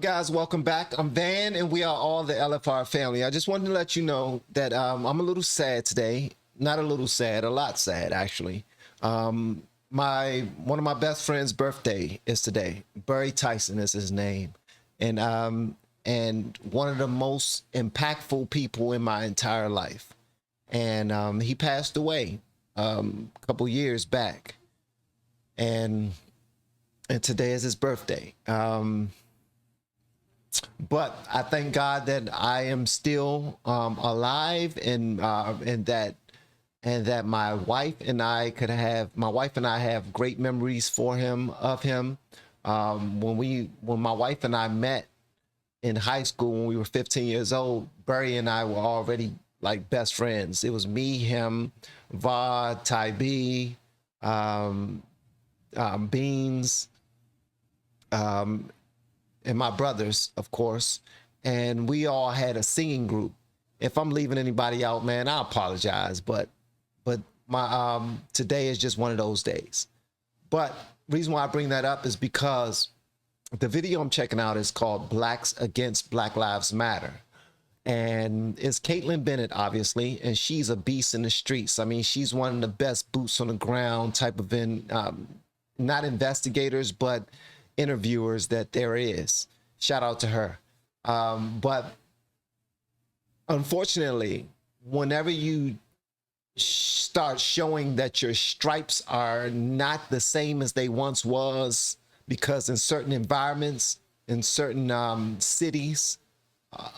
Guys, welcome back. I'm Van and we are all the LFR family. I just wanted to let you know that I'm a little sad today. Not a little sad, a lot sad actually. One of my best friend's birthday is today. Barry Tyson is his name. And one of the most impactful people in my entire life. And he passed away a couple years back. And today is his birthday. But I thank God that I am still alive, and that my wife and I have great memories of him. When my wife and I met in high school when we were 15 years old, Barry and I were already like best friends. It was me, him, Vod, Ty B, Beans, and my brothers, of course, and we all had a singing group. If I'm leaving anybody out, man, I apologize, but my today is just one of those days. But reason why I bring that up is because the video I'm checking out is called Blacks Against Black Lives Matter, and it's Caitlin Bennett, obviously, and she's a beast in the streets. I mean, she's one of the best boots on the ground type of not investigators, but interviewers that there is. Shout out to her. But unfortunately, whenever you start showing that your stripes are not the same as they once was, because in certain environments, in certain cities,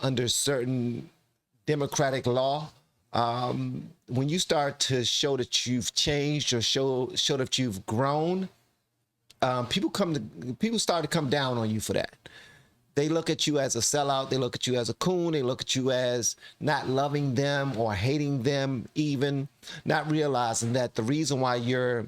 under certain democratic law, when you start to show that you've changed or show that you've grown, people start to come down on you for that. They look at you as a sellout. They look at you as a coon. They look at you as not loving them or hating them, even not realizing that the reason why you're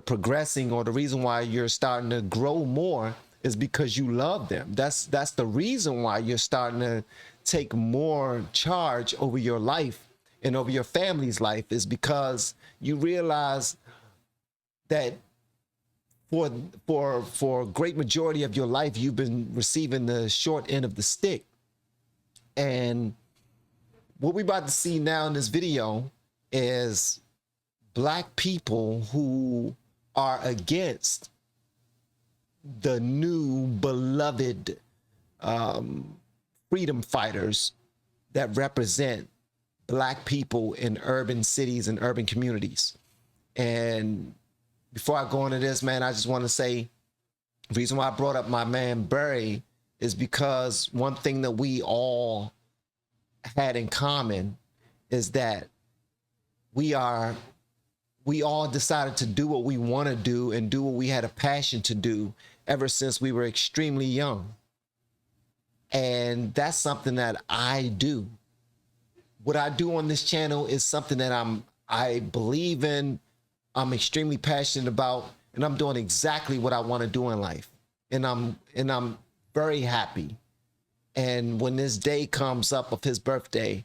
progressing, or the reason why you're starting to grow more, is because you love them. That's the reason why you're starting to take more charge over your life and over your family's life, is because you realize that for a great majority of your life, you've been receiving the short end of the stick. And what we're about to see now in this video is Black people who are against the new beloved freedom fighters that represent Black people in urban cities and urban communities. And before I go into this, man, I just want to say the reason why I brought up my man Barry is because one thing that we all had in common is that we all decided to do what we want to do and do what we had a passion to do ever since we were extremely young. And that's something that I do. What I do on this channel is something that I believe in, I'm extremely passionate about, and I'm doing exactly what I want to do in life. And I'm very happy. And when this day comes up of his birthday,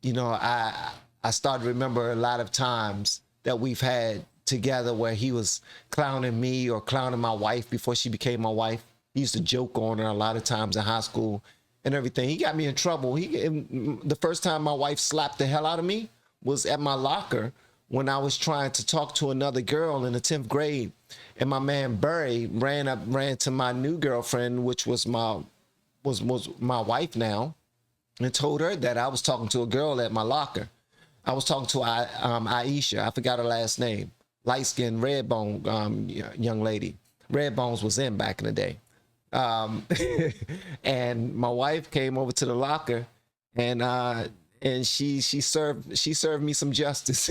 you know, I start to remember a lot of times that we've had together where he was clowning me or clowning my wife before she became my wife. He used to joke on her a lot of times in high school and everything. He got me in trouble. The first time my wife slapped the hell out of me was at my locker, when I was trying to talk to another girl in the 10th grade, and my man Barry ran to my new girlfriend, which was my wife now, and told her that I was talking to a girl at my locker. I was talking to Aisha. I forgot her last name. Light-skinned, red bone young lady. Red Bones was in back in the day. And my wife came over to the locker, and she served me some justice.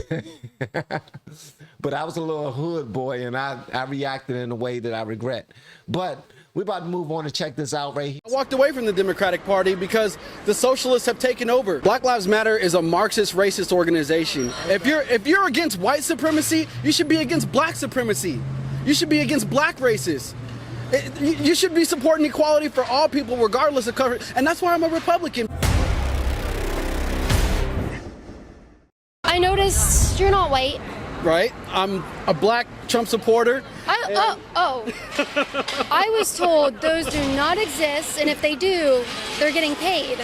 But I was a little hood boy, and I reacted in a way that I regret. But we're about to move on and check this out right here. I walked away from the Democratic Party because the socialists have taken over. Black Lives Matter is a Marxist racist organization. If you're against white supremacy, you should be against black supremacy. You should be against black racists. You should be supporting equality for all people regardless of color, and that's why I'm a Republican. I noticed you're not white. right? I'm a black Trump supporter. I was told those do not exist, and if they do, they're getting paid.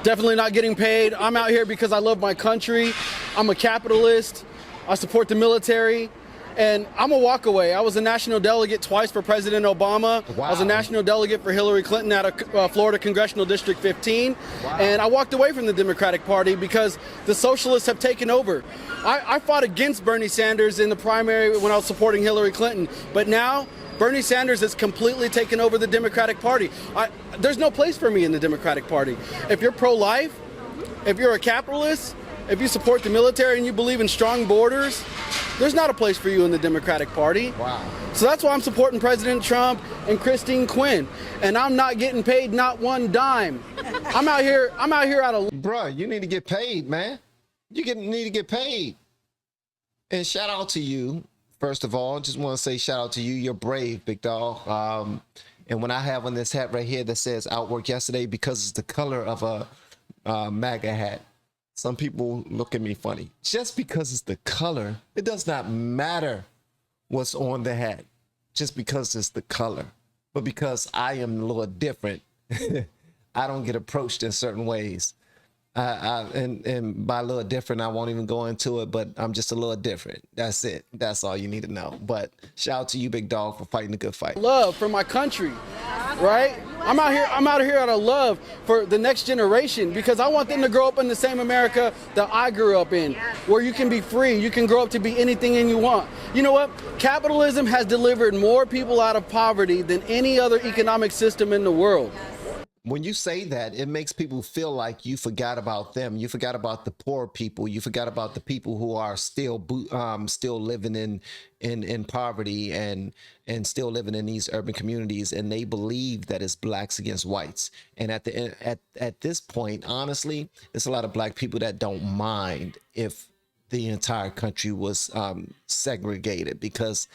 Definitely not getting paid. I'm out here because I love my country. I'm a capitalist. I support the military. And I'm a walk away. I was a national delegate twice for President Obama. Wow. I was a national delegate for Hillary Clinton out of Florida Congressional District 15. Wow. And I walked away from the Democratic Party because the socialists have taken over. I fought against Bernie Sanders in the primary when I was supporting Hillary Clinton. But now Bernie Sanders has completely taken over the Democratic Party. There's no place for me in the Democratic Party. If you're pro-life, if you're a capitalist, if you support the military and you believe in strong borders, there's not a place for you in the Democratic Party. Wow. So that's why I'm supporting President Trump and Christine Quinn. And I'm not getting paid not one dime. I'm out here out of... Bruh, you need to get paid, man. Need to get paid. And shout out to you. First of all, just want to say shout out to you. You're brave, big dog. And when I have on this hat right here that says Outwork Yesterday, because it's the color of a MAGA hat, some people look at me funny. Just because it's the color, it does not matter what's on the hat. Just because it's the color. But because I am a little different, I don't get approached in certain ways. And by a little different, I won't even go into it, but I'm just a little different. That's it. That's all you need to know. But shout out to you, big dog, for fighting a good fight. Love for my country, right? I'm out here out of love for the next generation because I want them to grow up in the same America that I grew up in, where you can be free, you can grow up to be anything you want. You know what? Capitalism has delivered more people out of poverty than any other economic system in the world. When you say that, it makes people feel like you forgot about them. You forgot about the poor people. You forgot about the people who are still living in poverty and still living in these urban communities, and they believe that it's blacks against whites. And at this point, honestly, there's a lot of black people that don't mind if the entire country was segregated, because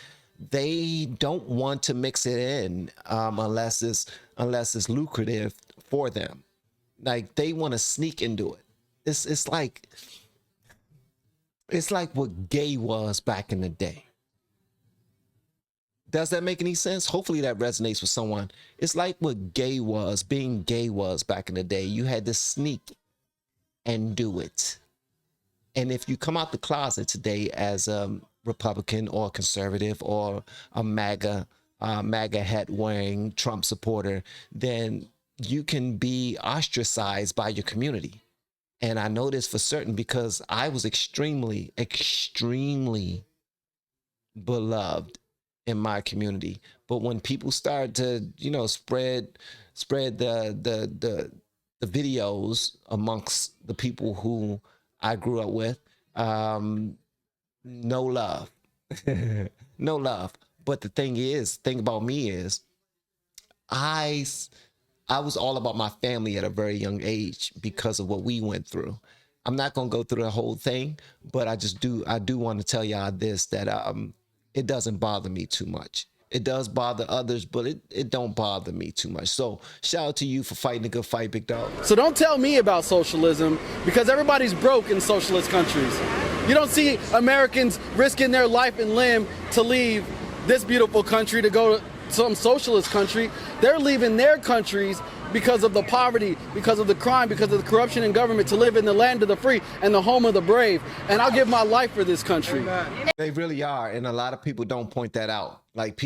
they don't want to mix it in unless it's lucrative for them. Like, they want to sneak into it. It's like what gay was back in the day. Does that make any sense? Hopefully that resonates with someone. It's like what being gay was back in the day. You had to sneak and do it. And if you come out the closet today as Republican or conservative or a MAGA hat wearing Trump supporter, then you can be ostracized by your community. And I know this for certain because I was extremely, extremely beloved in my community. But when people start to, spread the videos amongst the people who I grew up with, no love. No love. But the thing about me is I was all about my family at a very young age because of what we went through. I'm not going to go through the whole thing, but I do want to tell y'all this, that it doesn't bother me too much. It does bother others, but it don't bother me too much. So shout out to you for fighting a good fight, big dog. So don't tell me about socialism, because everybody's broke in socialist countries. You don't see Americans risking their life and limb to leave this beautiful country to go to some socialist country. They're leaving their countries because of the poverty, because of the crime, because of the corruption in government, to live in the land of the free and the home of the brave. And I'll give my life for this country. They really are. And a lot of people don't point that out. Like,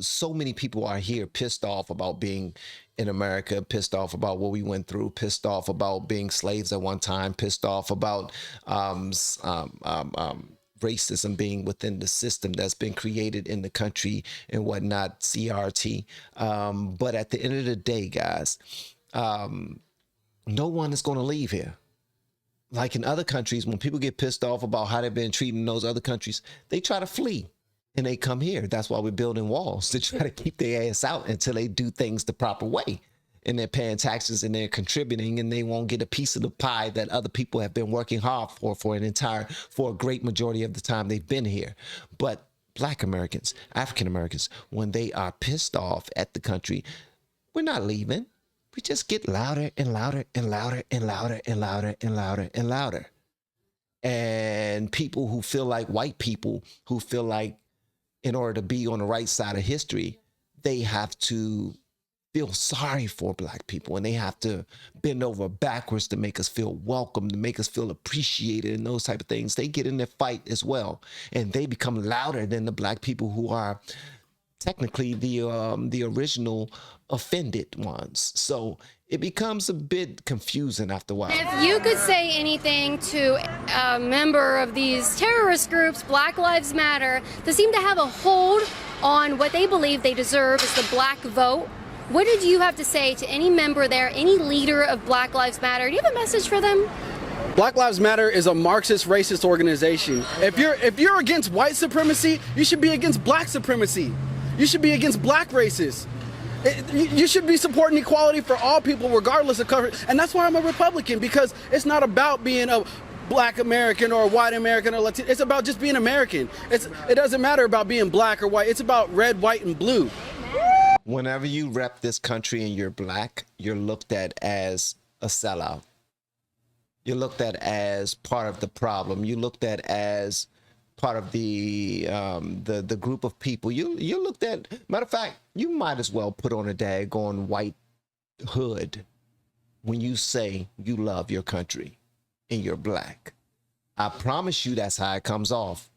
so many people are here pissed off about being in America, pissed off about what we went through, pissed off about being slaves at one time, pissed off about racism being within the system that's been created in the country and whatnot, CRT. But at the end of the day, guys, no one is going to leave here. Like in other countries, when people get pissed off about how they've been treated in those other countries, they try to flee and they come here. That's why we're building walls, to try to keep their ass out until they do things the proper way. And they're paying taxes and they're contributing, and they won't get a piece of the pie that other people have been working hard for a great majority of the time they've been here. But Black Americans, African Americans, when they are pissed off at the country, we're not leaving. We just get louder and louder and louder and louder and louder and louder and louder. And people who feel like white people, who feel like in order to be on the right side of history, they have to feel sorry for black people, and they have to bend over backwards to make us feel welcome, to make us feel appreciated, and those type of things. They get in their fight as well, and they become louder than the black people who are technically the original offended ones. So it becomes a bit confusing after a while. If you could say anything to a member of these terrorist groups, Black Lives Matter, that seem to have a hold on what they believe they deserve is the black vote, what did you have to say to any member there, any leader of Black Lives Matter? Do you have a message for them? Black Lives Matter is a Marxist racist organization. If you're against white supremacy, you should be against black supremacy. You should be against black racists. You should be supporting equality for all people regardless of color. And that's why I'm a Republican, because it's not about being a black American or a white American or Latino. It's about just being American. It doesn't matter about being black or white. It's about red, white, and blue. Whenever you rep this country and you're black, you're looked at as a sellout. You're looked at as part of the problem. You're looked at as part of the group of people. You're looked at. Matter of fact, you might as well put on a daggone white hood when you say you love your country and you're black. I promise you that's how it comes off.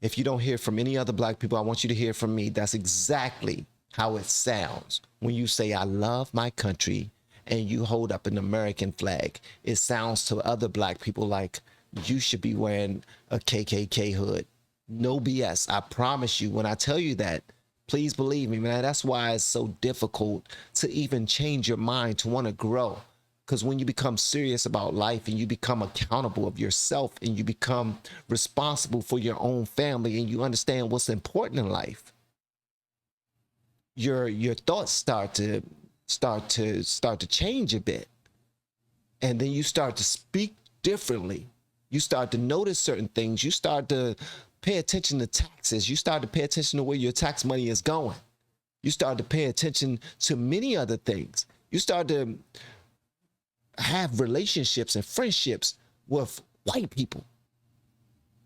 If you don't hear from any other black people, I want you to hear from me. That's exactly how it sounds when you say I love my country and you hold up an American flag. It sounds to other black people like you should be wearing a KKK hood. No BS. I promise you, when I tell you that, please believe me, man. That's why it's so difficult to even change your mind, to want to grow. Because when you become serious about life and you become accountable of yourself and you become responsible for your own family and you understand what's important in life, your thoughts start to change a bit, and then you start to speak differently. You start to notice certain things. You start to pay attention to taxes. You start to pay attention to where your tax money is going. You start to pay attention to many other things. You start to have relationships and friendships with white people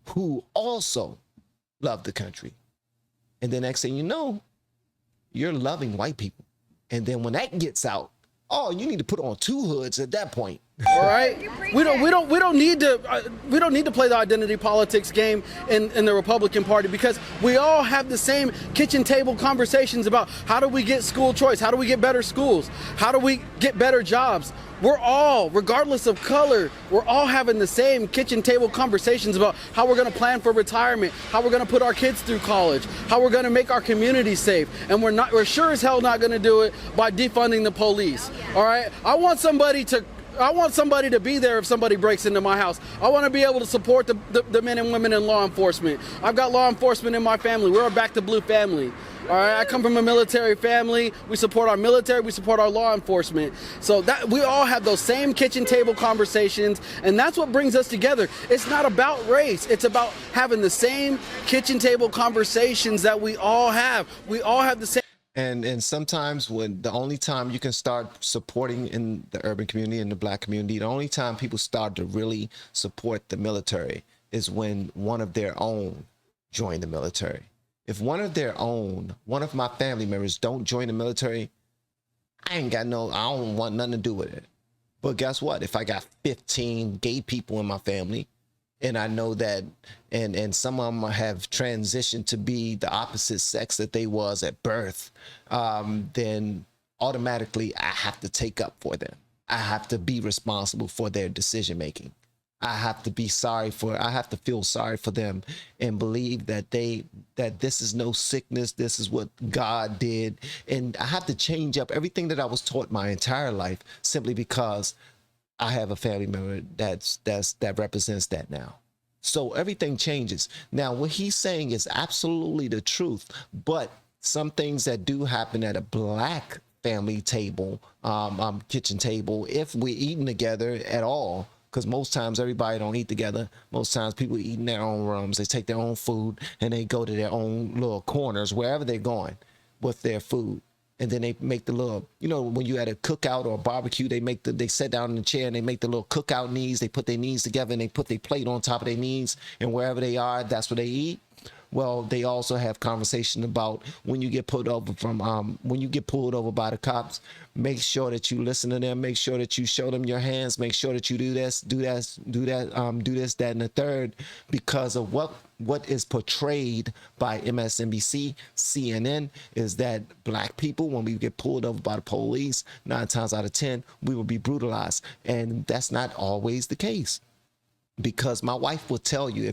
who also love the country. And the next thing you know, you're loving white people. And then when that gets out, oh, you need to put on two hoods at that point. All right, we don't need to play the identity politics game in the Republican Party, because we all have the same kitchen table conversations about how do we get school choice, how do we get better schools, how do we get better jobs. We're all, regardless of color, we're all having the same kitchen table conversations about how we're going to plan for retirement, how we're going to put our kids through college, how we're going to make our community safe, and we're sure as hell not going to do it by defunding the police. All right, I want somebody to be there if somebody breaks into my house. I want to be able to support the men and women in law enforcement. I've got law enforcement in my family. We're a Back to Blue family. All right, I come from a military family. We support our military. We support our law enforcement. So that we all have those same kitchen table conversations, and that's what brings us together. It's not about race. It's about having the same kitchen table conversations that we all have. We all have the same. And sometimes when the only time you can start supporting in the urban community and the black community, the only time people start to really support the military is when one of their own join the military. If one of my family members don't join the military, I don't want nothing to do with it. But guess what? If I got 15 gay people in my family, and I know that, and some of them have transitioned to be the opposite sex that they was at birth, then automatically I have to take up for them. I have to be responsible for their decision making. I have to feel sorry for them and believe that this is no sickness. This is what God did. And I have to change up everything that I was taught my entire life simply because I have a family member that represents that now. So everything changes. Now, what he's saying is absolutely the truth, but some things that do happen at a black family table, kitchen table, if we're eating together at all, because most times everybody don't eat together. Most times people eat in their own rooms. They take their own food and they go to their own little corners, wherever they're going with their food. And then they make the little, you know, when you at a cookout or a barbecue, they sit down in the chair and they make the little cookout knees. They put their knees together and they put their plate on top of their knees, and wherever they are, that's what they eat. Well, they also have conversation about when you get pulled over by the cops, make sure that you listen to them, make sure that you show them your hands, make sure that you do this, that, and the third, because of what is portrayed by MSNBC, CNN, is that black people, when we get pulled over by the police, 9 times out of 10, we will be brutalized. And that's not always the case. Because my wife will tell you,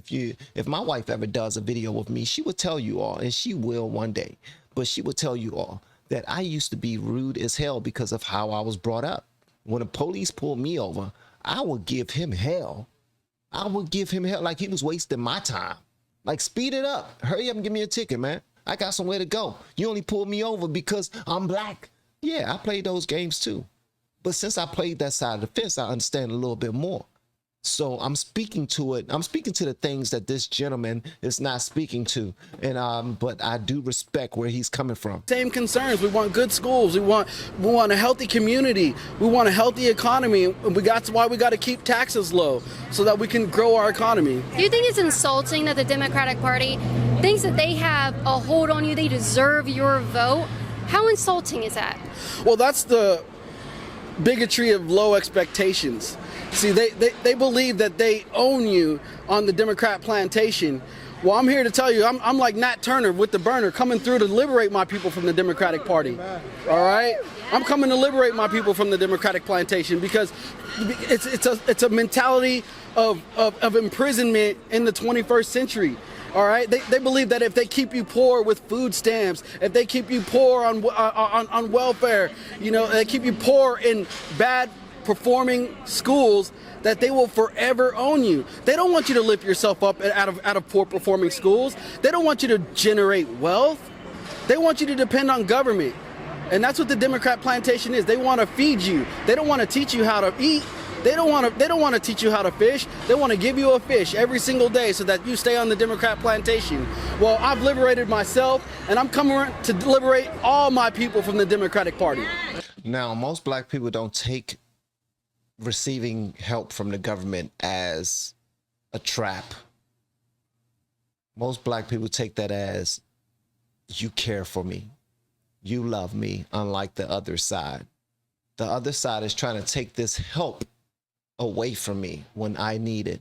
if my wife ever does a video with me, she will tell you all, and she will one day, but she will tell you all that I used to be rude as hell because of how I was brought up. When the police pulled me over, I would give him hell. I would give him hell like he was wasting my time. Like, speed it up. Hurry up and give me a ticket, man. I got somewhere to go. You only pulled me over because I'm black. Yeah, I played those games too. But since I played that side of the fence, I understand a little bit more. So I'm speaking to it. I'm speaking to the things that this gentleman is not speaking to. And but I do respect where he's coming from. Same concerns. We want good schools. We want a healthy community. We want a healthy economy. And that's why we got to keep taxes low so that we can grow our economy. Do you think it's insulting that the Democratic Party thinks that they have a hold on you, they deserve your vote? How insulting is that? Well, that's the bigotry of low expectations. See, they believe that they own you on the Democrat plantation. Well, I'm here to tell you, I'm like Nat Turner with the burner, coming through to liberate my people from the Democratic Party. All right? I'm coming to liberate my people from the Democratic plantation because it's a mentality of imprisonment in the 21st century. All right, they believe that if they keep you poor with food stamps, if they keep you poor on welfare, you know, they keep you poor in bad performing schools, that they will forever own you. They don't want you to lift yourself up out of poor performing schools. They don't want you to generate wealth. They want you to depend on government. And that's what the Democrat plantation is. They want to feed you. They don't want to teach you how to eat. They don't want to teach you how to fish. They want to give you a fish every single day so that you stay on the Democrat plantation. Well, I've liberated myself, and I'm coming to liberate all my people from the Democratic Party. Now, most black people don't take receiving help from the government as a trap. Most black people take that as, you care for me, you love me, unlike the other side. The other side is trying to take this help away from me when I need it.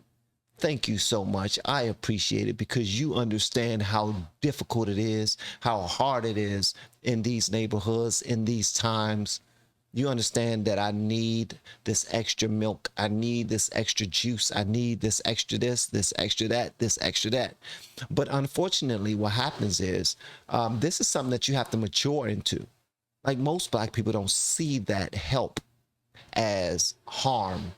Thank you so much. I appreciate it because you understand how difficult it is, how hard it is in these neighborhoods, in these times. You understand that I need this extra milk. I need this extra juice. I need this extra this extra that, this extra that. But unfortunately, what happens is this is something that you have to mature into. Like, most black people don't see that help as harm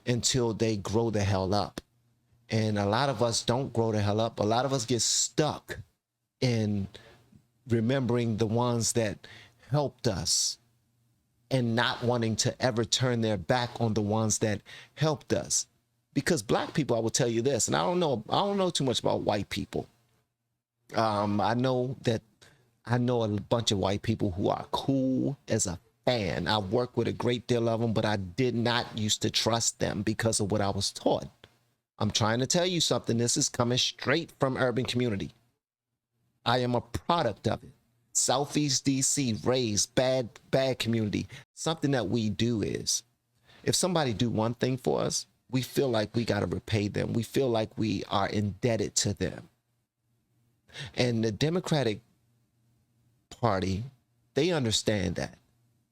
until they grow the hell up. And a lot of us don't grow the hell up. A lot of us get stuck in remembering the ones that helped us and not wanting to ever turn their back on the ones that helped us. Because black people, I will tell you this, and I don't know too much about white people. I know a bunch of white people who are cool as a fan. I work with a great deal of them, but I did not used to trust them because of what I was taught. I'm trying to tell you something. This is coming straight from urban community. I am a product of it. Southeast DC raised bad community. Something that we do is, if somebody do one thing for us, we feel like we got to repay them. We feel like we are indebted to them. And the Democratic Party, they understand that,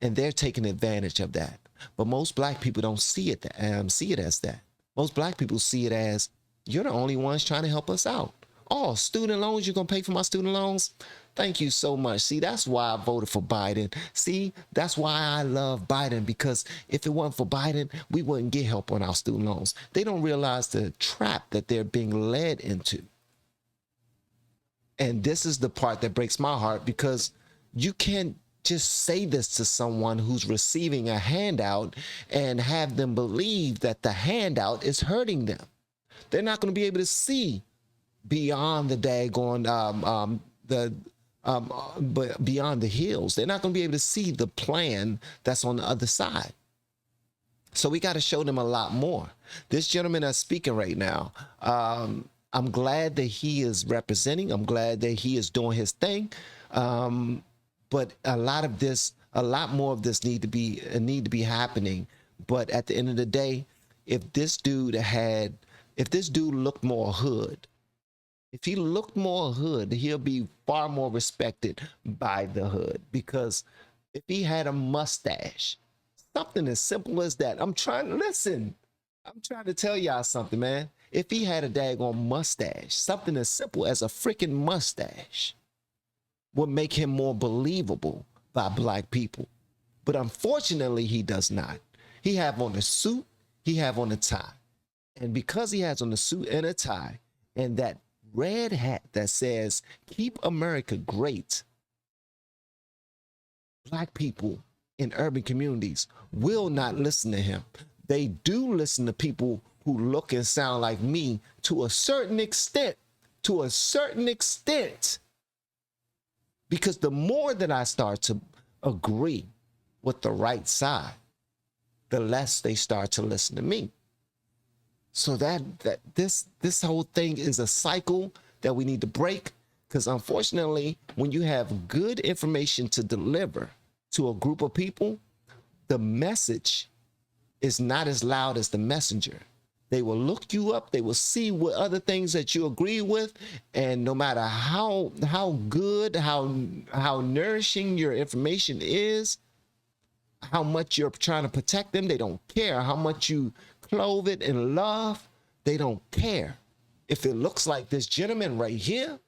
and they're taking advantage of that. But most black people don't see it as that. Most black people see it as, you're the only ones trying to help us out. Oh, student loans, you're going to pay for my student loans? Thank you so much. See, that's why I voted for Biden. See, that's why I love Biden, because if it wasn't for Biden, we wouldn't get help on our student loans. They don't realize the trap that they're being led into. And this is the part that breaks my heart, because you can't just say this to someone who's receiving a handout and have them believe that the handout is hurting them. They're not going to be able to see beyond the daggone but beyond the hills. They're not going to be able to see the plan that's on the other side. So we got to show them a lot more. This gentleman that's speaking right now, I'm glad that he is representing. I'm glad that he is doing his thing. But a lot more of this need to be happening. But at the end of the day, if this dude looked more hood, if he looked more hood, he'll be far more respected by the hood. Because if he had a mustache, something as simple as that, I'm trying to tell y'all something, man. If he had a daggone mustache, something as simple as a freaking mustache would make him more believable by black people. But unfortunately, he does not. He have on a suit, he have on a tie. And because he has on a suit and a tie and that red hat that says, "Keep America Great," black people in urban communities will not listen to him. They do listen to people who look and sound like me to a certain extent, because the more that I start to agree with the right side, the less they start to listen to me. So this whole thing is a cycle that we need to break, because unfortunately, when you have good information to deliver to a group of people, the message is not as loud as the messenger. They will look you up. They will see what other things that you agree with. And no matter how good, how nourishing your information is, how much you're trying to protect them, they don't care. How much you clothe it in love, they don't care. If it looks like this gentleman right here,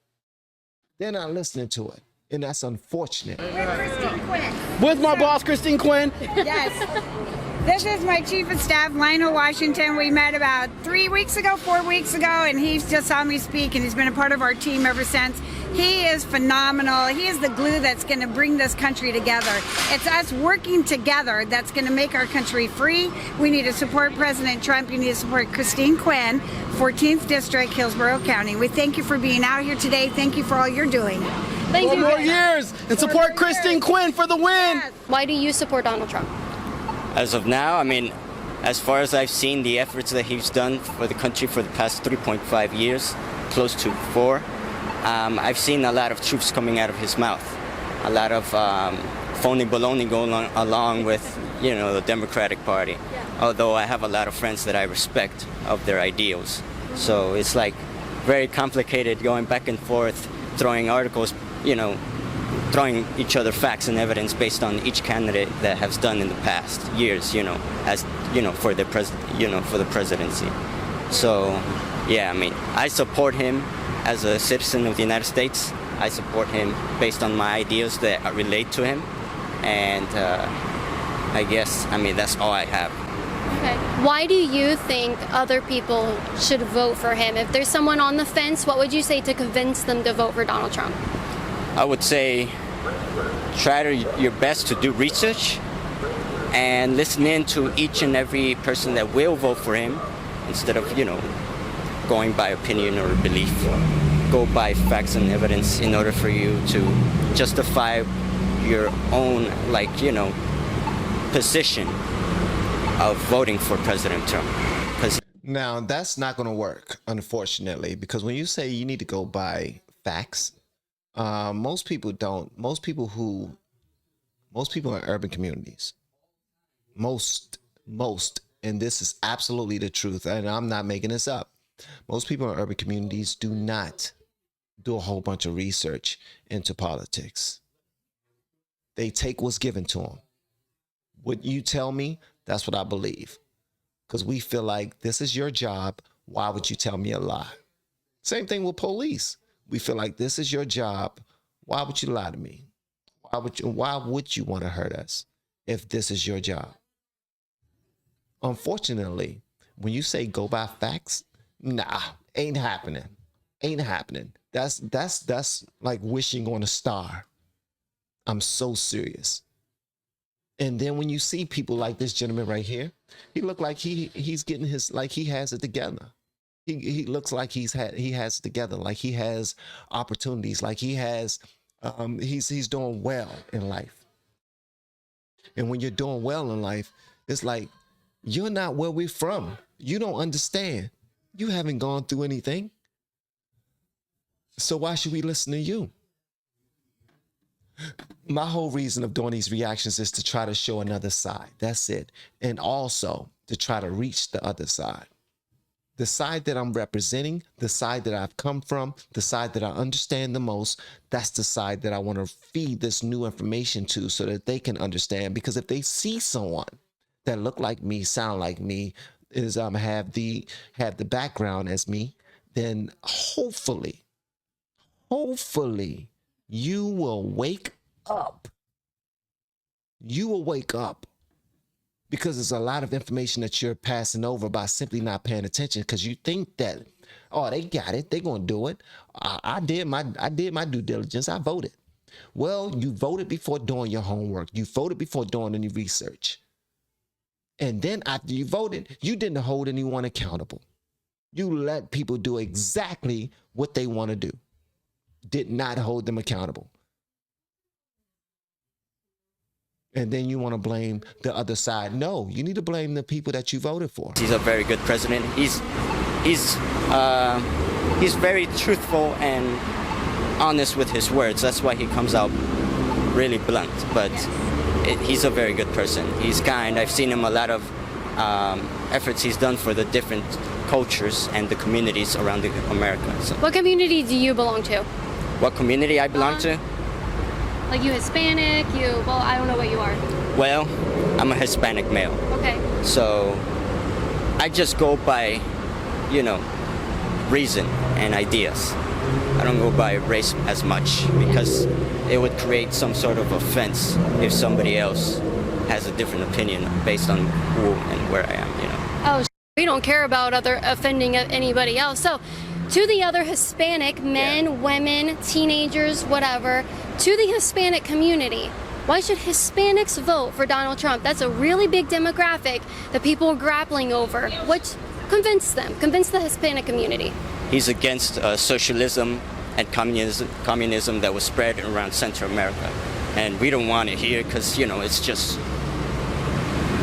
they're not listening to it. And that's unfortunate. With Christine Quinn. With my boss, Christine Quinn. Yes. This is my chief of staff, Lionel Washington. We met about 4 weeks ago, and he just saw me speak, and he's been a part of our team ever since. He is phenomenal. He is the glue that's going to bring this country together. It's us working together that's going to make our country free. We need to support President Trump. You need to support Christine Quinn, 14th District, Hillsborough County. We thank you for being out here today. Thank you for all you're doing. Thank you. 4 more years and support Christine Quinn for the win. Yes. Why do you support Donald Trump? As of now, I mean, as far as I've seen the efforts that he's done for the country for the past 3.5 years, close to 4, I've seen a lot of truths coming out of his mouth. A lot of phony baloney going along with, the Democratic Party. Yeah. Although I have a lot of friends that I respect of their ideals. So it's like very complicated going back and forth, throwing articles, throwing each other facts and evidence based on each candidate that has done in the past years, as for the for the presidency. So, yeah, I mean, I support him as a citizen of the United States. I support him based on my ideas that relate to him, and I guess, that's all I have. Okay. Why do you think other people should vote for him? If there's someone on the fence, what would you say to convince them to vote for Donald Trump? I would say try your best to do research and listen in to each and every person that will vote for him instead of, going by opinion or belief. Go by facts and evidence in order for you to justify your own, position of voting for President Trump. Now, that's not going to work, unfortunately, because when you say you need to go by facts, most people don't. Most people in urban communities, most, and this is absolutely the truth, and I'm not making this up. Most people in urban communities do not do a whole bunch of research into politics. They take what's given to them. What you tell me, that's what I believe. Because we feel like this is your job. Why would you tell me a lie? Same thing with police. We feel like this is your job. Why would you lie to me? Why would you want to hurt us if this is your job? Unfortunately, when you say go by facts, nah, ain't happening. Ain't happening. That's like wishing on a star. I'm so serious. And then when you see people like this gentleman right here, he look like he's getting he has it together. He looks like he has it together, like he has opportunities, like he has He's doing well in life. And when you're doing well in life, it's like, you're not where we're from. You don't understand. You haven't gone through anything. So why should we listen to you? My whole reason of doing these reactions is to try to show another side. That's it. And also to try to reach the other side. The side that I'm representing, the side that I've come from, the side that I understand the most, that's the side that I want to feed this new information to so that they can understand. Because if they see someone that look like me, sound like me, have the background as me, then hopefully you will wake up. You will wake up, because there's a lot of information that you're passing over by simply not paying attention, because you think that, oh, they got it, they're gonna do it. I did my due diligence. I voted. Well, you voted before doing your homework. You voted before doing any research. And then after you voted, you didn't hold anyone accountable. You let people do exactly what they want to do. Did not hold them accountable. And then you want to blame the other side. No, you need to blame the people that you voted for. He's a very good president. He's very truthful and honest with his words. That's why he comes out really blunt. But he's a very good person. He's kind. I've seen him a lot of efforts he's done for the different cultures and the communities around America. So. What community do you belong to? What community I belong to? Like you Hispanic, well, I don't know what you are. Well, I'm a Hispanic male. Okay. So I just go by, reason and ideas. I don't go by race as much, because it would create some sort of offense if somebody else has a different opinion based on who and where I am, Oh, we don't care about offending anybody else. So, to the other Hispanic men, women, teenagers, whatever, to the Hispanic community, why should Hispanics vote for Donald Trump? That's a really big demographic that people are grappling over. What convince them? Convince the Hispanic community. He's against socialism and communism that was spread around Central America. And we don't want it here because,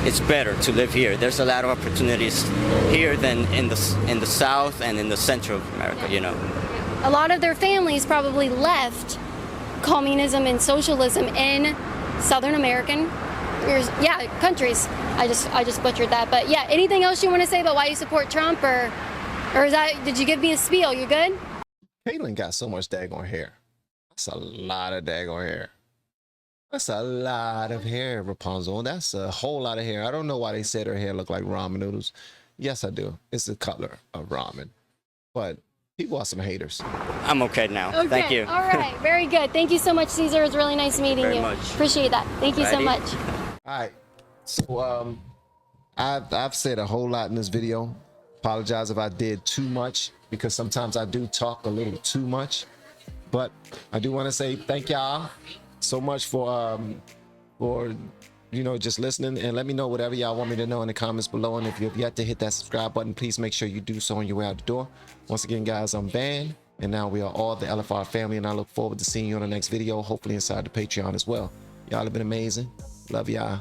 it's better to live here. There's a lot of opportunities here than in the South and in the Central of America, A lot of their families probably left communism and socialism in Southern American countries. I just butchered that. But yeah, anything else you want to say about why you support Trump, or did you give me a spiel? You good? Caitlyn got so much daggone hair. That's a lot of daggone hair. That's a lot of hair, Rapunzel. That's a whole lot of hair. I don't know why they said her hair looked like ramen noodles. Yes, I do. It's the color of ramen. But people are some haters. I'm okay now. Okay. Thank you. All right. Very good. Thank you so much, Caesar. It was really nice meeting Very you. much. Appreciate that. Thank you so much. All right. So I've said a whole lot in this video. Apologize if I did too much, because sometimes I do talk a little too much. But I do want to say thank y'all so much for just listening, and let me know whatever y'all want me to know in the comments below. And if you've yet to hit that subscribe button, please make sure you do so on your way out the door. Once again, guys, I'm Van, and now we are all the LFR family, and I look forward to seeing you on the next video, hopefully inside the Patreon as well. Y'all have been amazing. Love y'all.